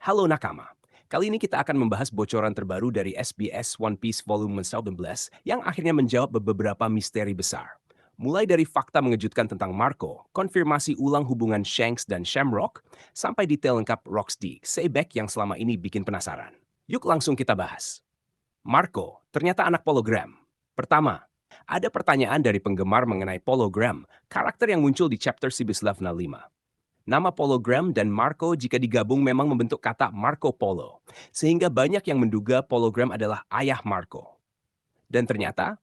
Halo nakama. Kali ini kita akan membahas bocoran terbaru dari SBS One Piece Volume 19 yang akhirnya menjawab beberapa misteri besar. Mulai dari fakta mengejutkan tentang Marco, konfirmasi ulang hubungan Shanks dan Shamrock, sampai detail lengkap Rocksteady, Sayback yang selama ini bikin penasaran. Yuk langsung kita bahas. Marco, ternyata anak pologram. Pertama, ada pertanyaan dari penggemar mengenai pologram, karakter yang muncul di chapter Sibislavna 5. Nama Pologram dan Marco jika digabung memang membentuk kata Marco Polo, sehingga banyak yang menduga Pologram adalah ayah Marco. Dan ternyata,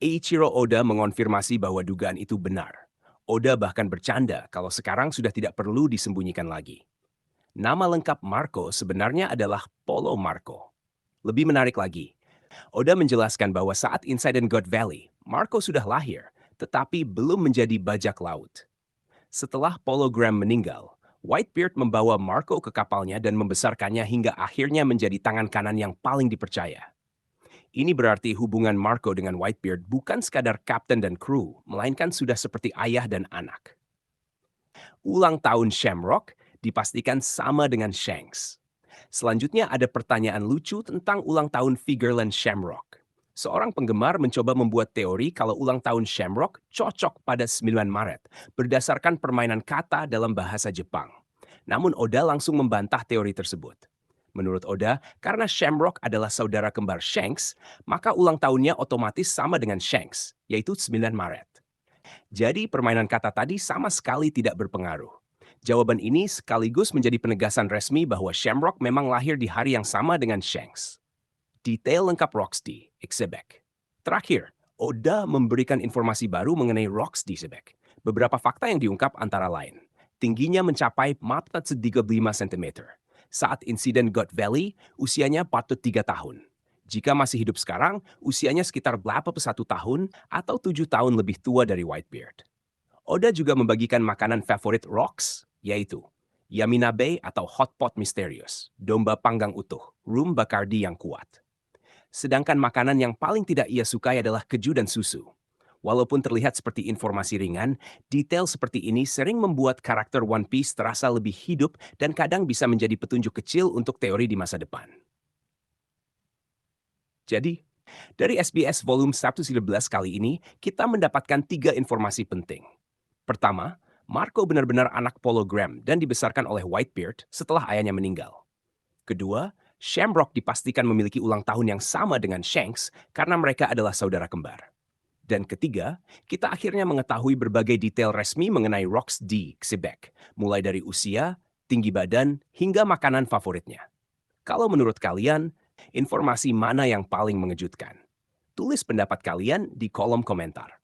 Eiichiro Oda mengonfirmasi bahwa dugaan itu benar. Oda bahkan bercanda kalau sekarang sudah tidak perlu disembunyikan lagi. Nama lengkap Marco sebenarnya adalah Polo Marco. Lebih menarik lagi, Oda menjelaskan bahwa saat insiden God Valley, Marco sudah lahir, tetapi belum menjadi bajak laut. Setelah Pologram meninggal, Whitebeard membawa Marco ke kapalnya dan membesarkannya hingga akhirnya menjadi tangan kanan yang paling dipercaya. Ini berarti hubungan Marco dengan Whitebeard bukan sekadar kapten dan kru, melainkan sudah seperti ayah dan anak. Ulang tahun Shamrock dipastikan sama dengan Shanks. Selanjutnya ada pertanyaan lucu tentang ulang tahun Figureland Shamrock. Seorang penggemar mencoba membuat teori kalau ulang tahun Shamrock cocok pada 9 Maret berdasarkan permainan kata dalam bahasa Jepang. Namun Oda langsung membantah teori tersebut. Menurut Oda, karena Shamrock adalah saudara kembar Shanks, maka ulang tahunnya otomatis sama dengan Shanks, yaitu 9 Maret. Jadi permainan kata tadi sama sekali tidak berpengaruh. Jawaban ini sekaligus menjadi penegasan resmi bahwa Shamrock memang lahir di hari yang sama dengan Shanks. Detail lengkap Rocksteady, Xebek. Terakhir, Oda memberikan informasi baru mengenai Rocksteady Xebek. Beberapa fakta yang diungkap antara lain. Tingginya mencapai 435 cm. Saat insiden God Valley, usianya patut 3 tahun. Jika masih hidup sekarang, usianya sekitar 81 tahun atau 7 tahun lebih tua dari Whitebeard. Oda juga membagikan makanan favorit Rocks, yaitu Yaminabe atau Hot Pot Misterius, domba panggang utuh, rum bacardi yang kuat. Sedangkan makanan yang paling tidak ia sukai adalah keju dan susu. Walaupun terlihat seperti informasi ringan, detail seperti ini sering membuat karakter One Piece terasa lebih hidup dan kadang bisa menjadi petunjuk kecil untuk teori di masa depan. Jadi, dari SBS Volume 111 kali ini, kita mendapatkan 3 informasi penting. Pertama, Marco benar-benar anak Pologram dan dibesarkan oleh Whitebeard setelah ayahnya meninggal. Kedua, Shamrock dipastikan memiliki ulang tahun yang sama dengan Shanks karena mereka adalah saudara kembar. Dan ketiga, kita akhirnya mengetahui berbagai detail resmi mengenai Rocks D. Xebek, mulai dari usia, tinggi badan, hingga makanan favoritnya. Kalau menurut kalian, informasi mana yang paling mengejutkan? Tulis pendapat kalian di kolom komentar.